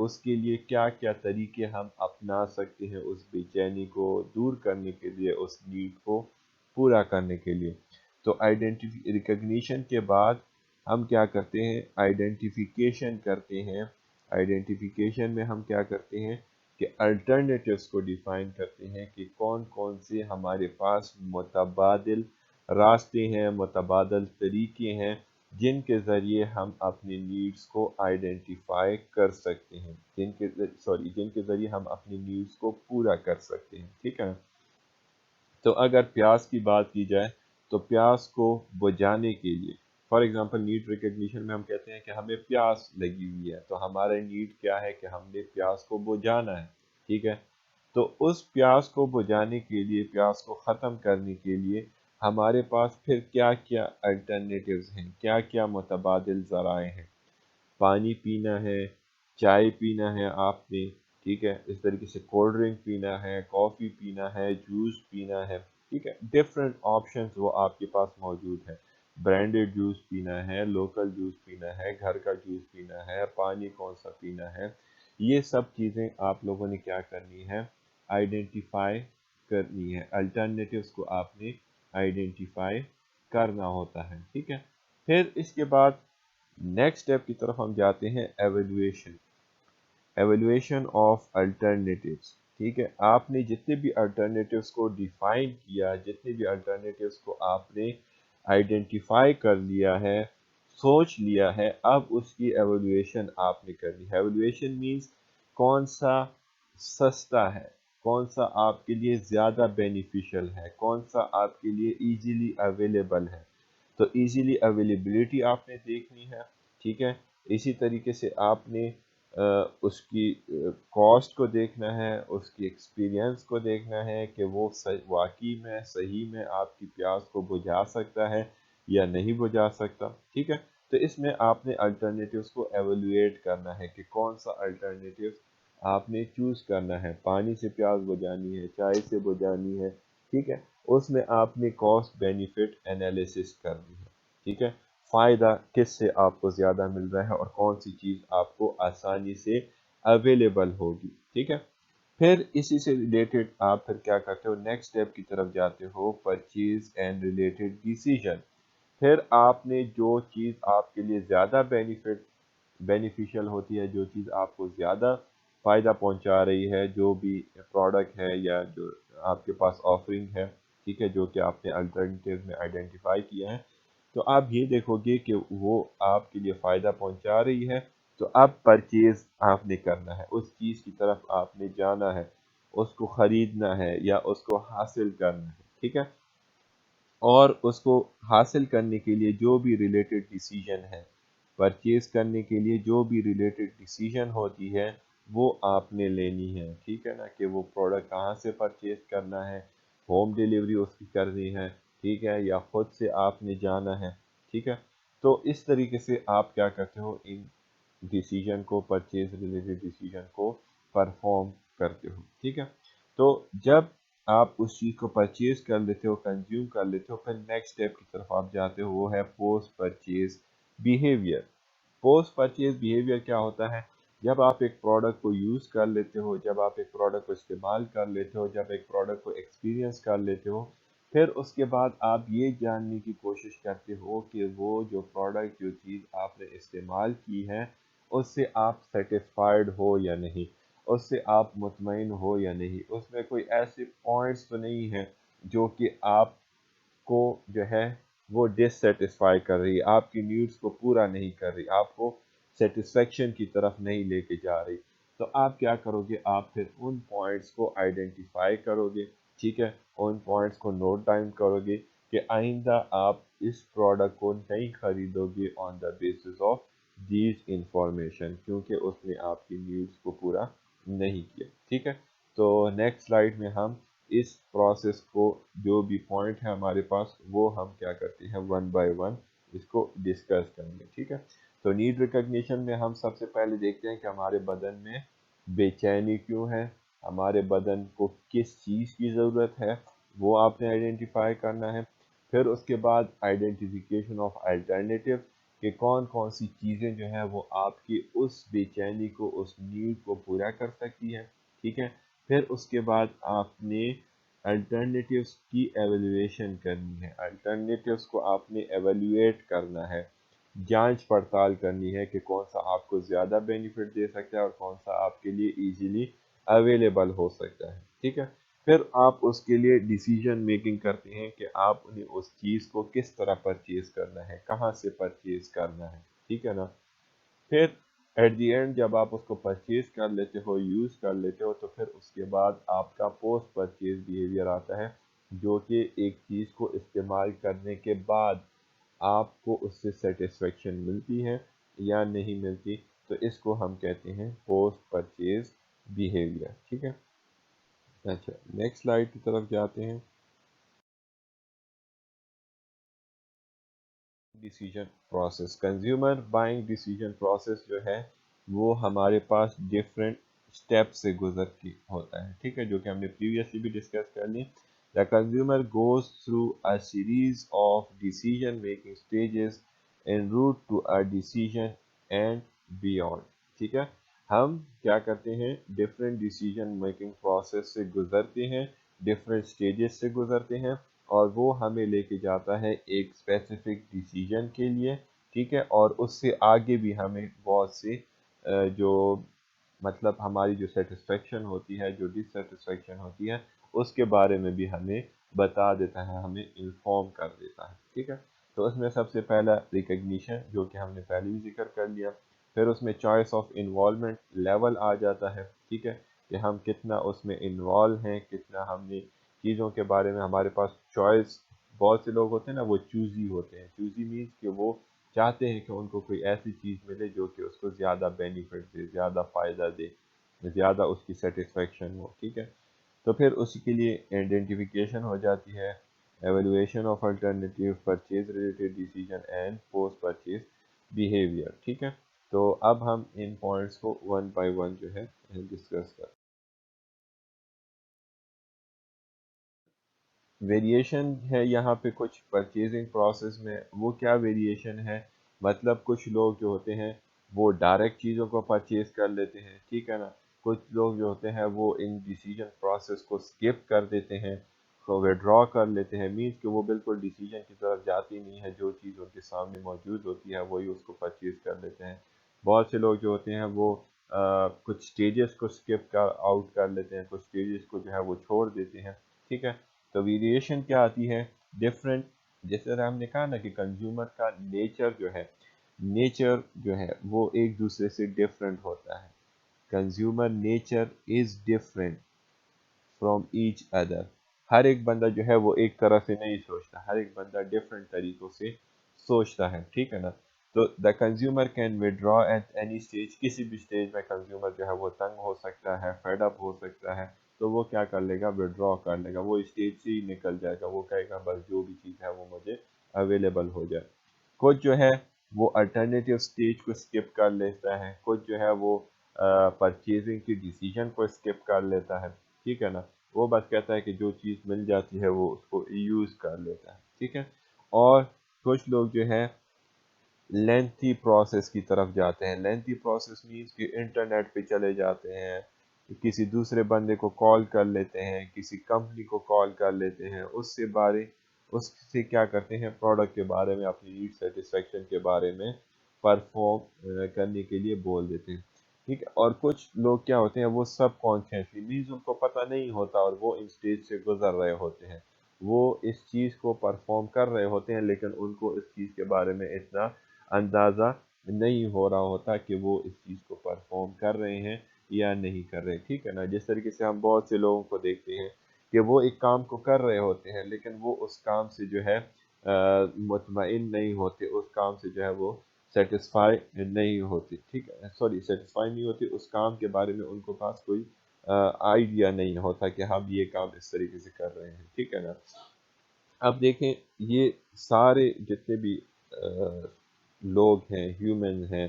اس کے لیے کیا کیا طریقے ہم اپنا سکتے ہیں اس بے چینی کو دور کرنے کے لیے، اس نیڈ کو پورا کرنے کے لیے۔ تو ریکگنیشن کے بعد ہم کیا کرتے ہیں، آئیڈینٹیفیکیشن کرتے ہیں۔ آئیڈینٹیفیکیشن میں ہم کیا کرتے ہیں کہ الٹرنیٹیوز کو ڈیفائن کرتے ہیں کہ کون کون سے ہمارے پاس متبادل راستے ہیں، متبادل طریقے ہیں جن کے ذریعے ہم اپنی نیڈز کو آئیڈینٹیفائی کر سکتے ہیں، جن کے ذریعے ہم اپنی نیڈز کو پورا کر سکتے ہیں، ٹھیک ہے۔ تو اگر پیاس کی بات کی جائے تو پیاس کو بجھانے کے لیے، فار ایگزامپل نیڈ ریکگنیشن میں ہم کہتے ہیں کہ ہمیں پیاس لگی ہوئی ہے، تو ہمارا نیڈ کیا ہے کہ ہم نے پیاس کو بجھانا ہے، ٹھیک ہے۔ تو اس پیاس کو بجھانے کے لیے، پیاس کو ختم کرنے کے لیے ہمارے پاس پھر کیا کیا الٹرنیٹیوز ہیں، کیا کیا متبادل ذرائع ہیں۔ پانی پینا ہے، چائے پینا ہے آپ نے، ٹھیک ہے، اس طریقے سے کولڈ ڈرنک پینا ہے، کافی پینا ہے، جوس پینا ہے، ٹھیک ہے، ڈفرینٹ آپشنز وہ آپ کے پاس موجود ہے۔ برانڈیڈ جوس پینا ہے، لوکل جوس پینا ہے، گھر کا جوس پینا ہے، پانی کون سا پینا ہے، یہ سب چیزیں آپ لوگوں نے کیا کرنی ہے، آئیڈینٹیفائی کرنی ہے۔ الٹرنیٹیوز کو آپ نے آئیڈینٹیفائی کرنا ہوتا ہے، ٹھیک ہے۔ پھر اس کے بعد نیکسٹ اسٹیپ کی طرف ہم جاتے ہیں، ایویلویشن آف الٹرنیٹیوز، ٹھیک ہے۔ آپ نے جتنے بھی الٹرنیٹیوز کو ڈیفائن کیا، جتنے بھی الٹرنیٹیوز کو آپ نے آئیڈینٹیفائی کر لیا ہے، سوچ لیا ہے، اب اس کی ایویلویشن آپ نے کرنی ہے۔ ایویلویشن مینس کون سا سستا ہے، کون سا آپ کے لیے زیادہ بینیفیشل ہے، کون سا آپ کے لیے ایزیلی اویلیبل ہے۔ تو ایزیلی اویلیبلٹی آپ نے دیکھنی ہے، ٹھیک ہے۔ اسی طریقے سے آپ نے اس کی کاسٹ کو دیکھنا ہے، اس کی ایکسپیرینس کو دیکھنا ہے کہ وہ واقعی میں صحیح میں آپ کی پیاس کو بجھا سکتا ہے یا نہیں بجھا سکتا، ٹھیک ہے۔ تو اس میں آپ نے الٹرنیٹیوز کو ایویلویٹ کرنا ہے کہ کون سا الٹرنیٹیو آپ نے چوز کرنا ہے۔ پانی سے پیاس بجھانی ہے، چائے سے بجھانی ہے، ٹھیک ہے، اس میں آپ نے کاسٹ بینیفٹ انالیسس کرنی ہے، ٹھیک ہے۔ فائدہ کس سے آپ کو زیادہ مل رہا ہے اور کون سی چیز آپ کو آسانی سے اویلیبل ہوگی، ٹھیک ہے۔ پھر اسی سے ریلیٹڈ آپ پھر کیا کرتے ہو، نیکسٹ اسٹیپ کی طرف جاتے ہو، پرچیز اینڈ ریلیٹڈ ڈیسیژن۔ پھر آپ نے جو چیز آپ کے لیے زیادہ بینیفیشل ہوتی ہے، جو چیز آپ کو زیادہ فائدہ پہنچا رہی ہے، جو بھی پروڈکٹ ہے یا جو آپ کے پاس آفرنگ ہے، ٹھیک ہے، جو کہ آپ نے الٹرنیٹیو میں آئیڈینٹیفائی کیا ہے، تو آپ یہ دیکھو گے کہ وہ آپ کے لیے فائدہ پہنچا رہی ہے، تو اب پرچیز آپ نے کرنا ہے، اس چیز کی طرف آپ نے جانا ہے، اس کو خریدنا ہے یا اس کو حاصل کرنا ہے، ٹھیک ہے۔ اور اس کو حاصل کرنے کے لیے جو بھی ریلیٹڈ ڈیسیژن ہے، پرچیز کرنے کے لیے جو بھی ریلیٹڈ ڈیسیژن ہوتی ہے وہ آپ نے لینی ہے، ٹھیک ہے نا، کہ وہ پروڈکٹ کہاں سے پرچیز کرنا ہے، ہوم ڈیلیوری اس کی کرنی ہے، ٹھیک ہے، یا خود سے آپ نے جانا ہے، ٹھیک ہے۔ تو اس طریقے سے آپ کیا کرتے ہو، ان ڈیسیژن کو، پرچیز ریلیٹڈ ڈیسیژن کو پرفارم کرتے ہو، ٹھیک ہے۔ تو جب آپ اس چیز کو پرچیز کر لیتے ہو، کنزیوم کر لیتے ہو، پھر نیکسٹ اسٹیپ کی طرف آپ جاتے ہو، وہ ہے post purchase behaviour. Post purchase behaviour کیا ہوتا ہے، جب آپ ایک پروڈکٹ کو یوز کر لیتے ہو، جب آپ ایک پروڈکٹ کو استعمال کر لیتے ہو، جب ایک پروڈکٹ کو ایکسپیرینس کر لیتے ہو، پھر اس کے بعد آپ یہ جاننے کی کوشش کرتے ہو کہ وہ جو پروڈکٹ، جو چیز آپ نے استعمال کی ہے، اس سے آپ سیٹسفائیڈ ہو یا نہیں، اس سے آپ مطمئن ہو یا نہیں، اس میں کوئی ایسے پوائنٹس تو نہیں ہیں جو کہ آپ کو جو ہے وہ ڈس سیٹسفائی کر رہی ہے، آپ کی نیڈس کو پورا نہیں کر رہی، آپ کو سیٹسفیکشن کی طرف نہیں لے کے جا رہی۔ تو آپ کیا کرو گے، آپ پھر ان پوائنٹس کو آئیڈینٹیفائی کرو گے، ٹھیک ہے، ان پوائنٹس کو نوٹ ڈاؤن کرو گے کہ آئندہ آپ اس پروڈکٹ کو نہیں خریدو گے on the basis of these information, کیونکہ اس نے آپ کی نیڈس کو پورا نہیں کیا، ٹھیک ہے۔ تو نیکسٹ سلائیڈ میں ہم اس پروسیس کو، جو بھی پوائنٹ ہے ہمارے پاس، وہ ہم کیا کرتے ہیں، ون بائی ون اس کو ڈسکس کریں گے، ٹھیک ہے۔ تو نیڈ ریکگنیشن میں ہم سب سے پہلے دیکھتے ہیں کہ ہمارے بدن میں بے چینی کیوں ہے، ہمارے بدن کو کس چیز کی ضرورت ہے، وہ آپ نے آئیڈینٹیفائی کرنا ہے۔ پھر اس کے بعد آئیڈینٹیفیکیشن آف الٹرنیٹیو، کہ کون کون سی چیزیں جو ہیں وہ آپ کی اس بے چینی کو، اس نیڈ کو پورا کر سکتی ہے، ٹھیک ہے۔ پھر اس کے بعد آپ نے الٹرنیٹیوز کی ایویلیویشن کرنی ہے، الٹرنیٹیوز کو آپ نے ایویلیویٹ کرنا ہے، جانچ پڑتال کرنی ہے کہ کون سا آپ کو زیادہ بینیفٹ دے سکتا ہے اور کون سا آپ کے لیے ایزیلی اویلیبل ہو سکتا ہے، ٹھیک ہے۔ پھر آپ اس کے لیے ڈیسیجن میکنگ کرتے ہیں کہ آپ نے اس چیز کو کس طرح پرچیز کرنا ہے، کہاں سے پرچیز کرنا ہے، ٹھیک ہے نا۔ پھر ایٹ دی اینڈ جب آپ اس کو پرچیز کر لیتے ہو، یوز کر لیتے ہو، تو پھر اس کے بعد آپ کا پوسٹ پرچیز بیہیویئر آتا ہے، جو کہ ایک چیز کو استعمال کرنے کے بعد آپ کو اس سے سیٹسفیکشن ملتی ہے یا نہیں ملتی، تو اس کو ہم کہتے ہیں پوسٹ پرچیز بیہیویئر، ٹھیک ہے۔ اچھا، نیکسٹ سلائیڈ کی طرف جاتے ہیں۔ Decision process, consumer buying decision process جو ہے وہ ہمارے پاس ڈفرینٹ اسٹیپ سے گزر کے ہوتا ہے، ٹھیک ہے، جو کہ ہم نے پریویسلی بھی ڈسکس کر لی۔ The consumer goes through a series of decision making stages en route to a decision and beyond، ٹھیک ہے۔ ہم کیا کرتے ہیں، ڈفرینٹ ڈیسیجن میکنگ پروسیس سے گزرتے ہیں، ڈفرینٹ اسٹیجز سے گزرتے ہیں، اور وہ ہمیں لے کے جاتا ہے ایک اسپیسیفک ڈیسیجن کے لیے، ٹھیک ہے، اور اس سے آگے بھی ہمیں بہت سے جو مطلب ہماری جو سیٹسفیکشن ہوتی ہے، جو ڈس سیٹسفیکشن ہوتی ہے، اس کے بارے میں بھی ہمیں بتا دیتا ہے، ہمیں انفارم کر دیتا ہے، ٹھیک ہے۔ تو اس میں سب سے پہلا ریکگنیشن، جو کہ ہم نے پہلے بھی ذکر کر لیا۔ پھر اس میں چوائس آف انوالومنٹ لیول آ جاتا ہے، ٹھیک ہے، کہ ہم کتنا اس میں انوالو ہیں، کتنا ہم نے چیزوں کے بارے میں، ہمارے پاس چوائس، بہت سے لوگ ہوتے ہیں نا وہ چوزی ہوتے ہیں، چوزی مینس کہ وہ چاہتے ہیں کہ ان کو کوئی ایسی چیز ملے جو کہ اس کو زیادہ بینیفٹ دے، زیادہ فائدہ دے، زیادہ اس کی سیٹسفیکشن ہو، ٹھیک ہے۔ تو پھر اسی کے لیے آئیڈینٹیفیکیشن ہو جاتی ہے، evaluation of alternative, purchase related decision and post purchase behaviour, ٹھیک ہے۔ تو اب ہم ان پوائنٹس کو ون بائی ون جو ہے ڈسکس کریں۔ ویریشن ہے یہاں پہ کچھ پرچیزنگ پروسیس میں، وہ کیا ویریشن ہے، مطلب کچھ لوگ جو ہوتے ہیں وہ ڈائریکٹ چیزوں کو پرچیز کر لیتے ہیں، ٹھیک ہے نا، کچھ لوگ جو ہوتے ہیں وہ ان ڈیسیجن پروسیس کو سکپ کر دیتے ہیں، کو وڈرا کر لیتے ہیں، مینس کہ وہ بالکل ڈیسیجن کی طرف جاتی نہیں ہے، جو چیز ان کے سامنے موجود ہوتی ہے وہی اس کو پرچیز کر لیتے ہیں۔ بہت سے لوگ جو ہوتے ہیں وہ کچھ سٹیجز کو سکپ آؤٹ کر لیتے ہیں، کچھ سٹیجز کو جو ہے وہ چھوڑ دیتے ہیں، ٹھیک ہے۔ تو ویریشن کیا آتی ہے، ڈفرینٹ، جس طرح ہم نے کہا نا کہ کنزیومر کا نیچر جو ہے، نیچر جو ہے وہ ایک دوسرے سے ڈفرینٹ ہوتا ہے، consumer nature is different from each other, ہر ایک بندہ جو ہے وہ ایک طرح سے نہیں سوچتا، ہر ایک بندہ ڈفرینٹ طریقوں سے سوچتا ہے، ٹھیک ہے نا۔ تو the consumer can withdraw at any stage, کسی بھی اسٹیج میں کنزیومر جو ہے وہ تنگ ہو سکتا ہے، فیڈ اپ ہو سکتا ہے، تو وہ کیا کر لے گا، withdraw کر لے گا، وہ اسٹیج سے ہی نکل جائے گا، وہ کہے گا بس جو بھی چیز ہے وہ مجھے اویلیبل ہو جائے۔ کچھ جو ہے وہ الٹرنیٹیو اسٹیج کو اسکپ کر لیتا ہے، کچھ جو ہے وہ پرچیزنگ کی ڈیسیجن کو اسکپ کر لیتا ہے، ٹھیک ہے نا، وہ بس کہتا ہے کہ جو چیز مل جاتی ہے وہ اس کو یوز کر لیتا ہے، ٹھیک ہے۔ اور کچھ لوگ جو ہے لینتھی پروسیس کی طرف جاتے ہیں، لینتھی پروسیس مینس کہ انٹرنیٹ پہ چلے جاتے ہیں، کسی دوسرے بندے کو کال کر لیتے ہیں، کسی کمپنی کو کال کر لیتے ہیں، اس سے کیا کرتے ہیں، پروڈکٹ کے بارے میں، اپنی نیڈ سیٹسفیکشن کے بارے میں پرفارم کرنے کے لیے بول دیتے ہیں، ٹھیک ہے۔ اور کچھ لوگ کیا ہوتے ہیں، وہ سب کانشیسلی مینس ان کو پتہ نہیں ہوتا اور وہ ان اسٹیج سے گزر رہے ہوتے ہیں، وہ اس چیز کو پرفارم کر رہے ہوتے ہیں لیکن ان کو اس چیز کے بارے میں اتنا اندازہ نہیں ہو رہا ہوتا کہ وہ اس چیز کو پرفارم کر رہے ہیں یا نہیں کر رہے، ٹھیک ہے نا۔ جس طریقے سے ہم بہت سے لوگوں کو دیکھتے ہیں کہ وہ ایک کام کو کر رہے ہوتے ہیں لیکن وہ اس کام سے جو ہے مطمئن نہیں ہوتے، اس کام سے جو ہے وہ سیٹسفائی نہیں ہوتی، ٹھیک ہے، سوری سیٹسفائی نہیں ہوتی، اس کام کے بارے میں ان کو پاس کوئی آئیڈیا نہیں ہوتا کہ ہم یہ کام اس طریقے سے کر رہے ہیں، ٹھیک ہے نا۔ اب دیکھیں یہ سارے جتنے بھی لوگ ہیں، ہیومن ہیں،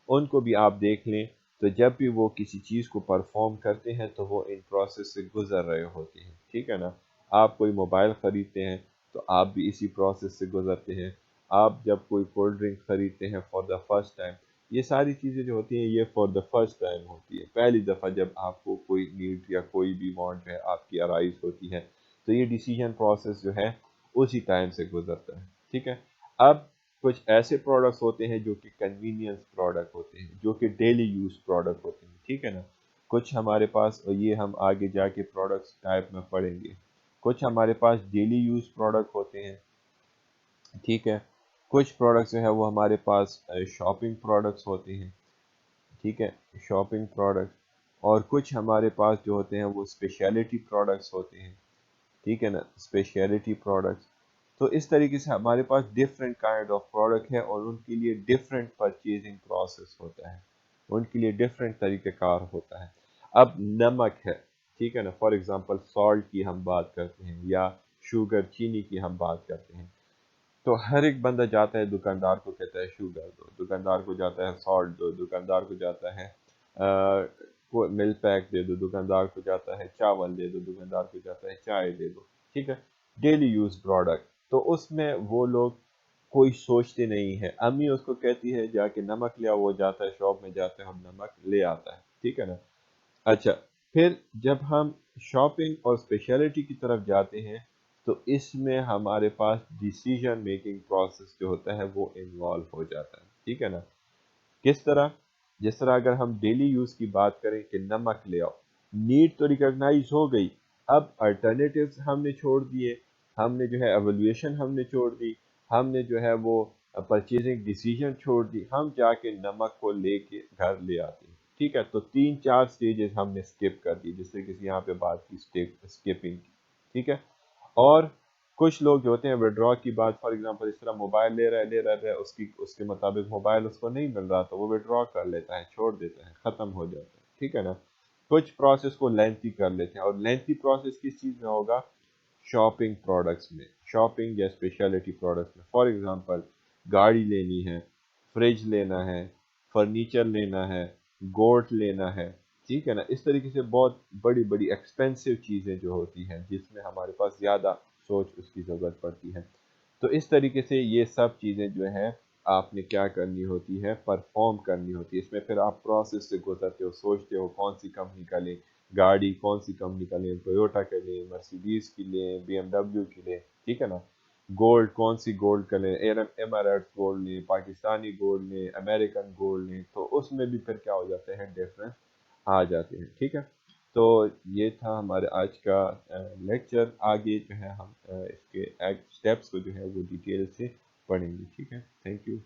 ان کو بھی آپ دیکھ لیں تو جب بھی وہ کسی چیز کو پرفارم کرتے ہیں تو وہ ان پروسیس سے گزر رہے ہوتے ہیں، ٹھیک ہے نا۔ آپ کوئی موبائل خریدتے ہیں تو آپ بھی اسی پروسیس سے گزرتے ہیں، آپ جب کوئی کولڈ ڈرنک خریدتے ہیں فار دا فرسٹ ٹائم، یہ ساری چیزیں جو ہوتی ہیں یہ فار دا فرسٹ ٹائم ہوتی ہے، پہلی دفعہ جب آپ کو کوئی نیڈ یا کوئی بھی وانٹ ہے آپ کی ارائز ہوتی ہے، تو یہ ڈیسیجن پروسیس جو ہے اسی ٹائم سے گزرتا ہے، ٹھیک ہے۔ اب کچھ ایسے پروڈکٹس ہوتے ہیں جو کہ کنوینئنس پروڈکٹ ہوتے ہیں، جو کہ ڈیلی یوز پروڈکٹ ہوتے ہیں، ٹھیک ہے نا۔ کچھ ہمارے پاس، یہ ہم آگے جا کے پروڈکٹس ٹائپ میں پڑھیں گے، کچھ ہمارے پاس ڈیلی یوز پروڈکٹ ہوتے ہیں، ٹھیک ہے۔ کچھ پروڈکٹس جو ہے وہ ہمارے پاس شاپنگ پروڈکٹس ہوتے ہیں، ٹھیک ہے، شاپنگ پروڈکٹ، اور کچھ ہمارے پاس جو ہوتے ہیں وہ اسپیشلٹی پروڈکٹس ہوتے ہیں، ٹھیک ہے نا، اسپیشلٹی پروڈکٹس۔ تو اس طریقے سے ہمارے پاس ڈفرینٹ کائنڈ آف پروڈکٹ ہے، اور ان کے لیے ڈفرینٹ پرچیزنگ پروسیس ہوتا ہے، ان کے لیے ڈفرینٹ طریقہ کار ہوتا ہے۔ اب نمک ہے، ٹھیک ہے نا، فار ایگزامپل سالٹ کی ہم بات کرتے ہیں، یا شوگر چینی کی ہم بات کرتے ہیں، تو ہر ایک بندہ جاتا ہے دکاندار کو کہتا ہے شوگر دو، دکاندار کو جاتا ہے سالٹ دو، دکاندار کو جاتا ہے مل پیک دے دو، دکاندار کو جاتا ہے چاول دے دو، دکاندار کو جاتا ہے چائے دے دو، ٹھیک ہے، ڈیلی یوز پروڈکٹ۔ تو اس میں وہ لوگ کوئی سوچتے نہیں ہے، امی اس کو کہتی ہے جا کے نمک لیا، وہ جاتا ہے شاپ میں، جاتا ہے ہم نمک لے آتا ہے، ٹھیک ہے نا۔ اچھا، پھر جب ہم شاپنگ اور اسپیشلٹی کی طرف جاتے ہیں، تو اس میں ہمارے پاس ڈیسیجن میکنگ پروسیس جو ہوتا ہے وہ انوالو ہو جاتا ہے، ٹھیک ہے نا۔ کس طرح؟ جس طرح اگر ہم ڈیلی یوز کی بات کریں کہ نمک لے آؤ، نیڈ تو ریکگنائز ہو گئی، اب الٹرنیٹیوز ہم نے چھوڑ دیے، ہم نے جو ہے ایولیویشن ہم نے چھوڑ دی، ہم نے جو ہے وہ پرچیزنگ ڈیسیجن چھوڑ دی، ہم جا کے نمک کو لے کے گھر لے آتے ہیں، ٹھیک ہے۔ تو 3 4 سٹیجز ہم نے اسکپ کر دی، جس سے کسی یہاں پہ بات کی اسکپنگ کی، ٹھیک ہے۔ اور کچھ لوگ جو ہوتے ہیں ودرا کی بات، فار ایگزامپل اس طرح موبائل لے رہا ہے، اس کے مطابق موبائل اس کو نہیں مل رہا، تو وہ ودرا کر لیتا ہے، چھوڑ دیتا ہے، ختم ہو جاتا ہے، ٹھیک ہے نا۔ کچھ پروسیس کو لینتھی کر لیتے ہیں، اور لینتھی پروسیس کس چیز میں ہوگا؟ شاپنگ پروڈکٹس میں، شاپنگ یا اسپیشلٹی پروڈکٹس میں، فار ایگزامپل گاڑی لینی ہے، فریج لینا ہے، فرنیچر لینا ہے، گوٹ لینا ہے، ٹھیک ہے نا۔ اس طریقے سے بہت بڑی بڑی ایکسپینسو چیزیں جو ہوتی ہیں، جس میں ہمارے پاس زیادہ سوچ اس کی ضرورت پڑتی ہے، تو اس طریقے سے یہ سب چیزیں جو ہیں آپ نے کیا کرنی ہوتی ہے؟ پرفارم کرنی ہوتی ہے۔ اس میں پھر آپ پروسیس سے گزرتے ہو، سوچتے ہو کون سی کمپنی کا لیں، گاڑی کون سی کمپنی کا لیں، ٹویوٹا کا لیں، مرسیڈیز کی لیں، بی ایم ڈبلیو کی لیں، ٹھیک ہے نا۔ گولڈ کون سی گولڈ کا لیں، ایمریٹس گولڈ لیں، پاکستانی گولڈ لیں، امریکن گولڈ لیں، تو اس میں بھی پھر کیا ہو جاتے ہیں؟ ڈفرینس آ جاتے ہیں، ٹھیک ہے۔ تو یہ تھا ہمارے آج کا لیکچر، آگے جو ہے ہم اس کے اسٹیپس کو جو ہے وہ ڈیٹیل سے پڑھیں گے، ٹھیک ہے۔ Thank you.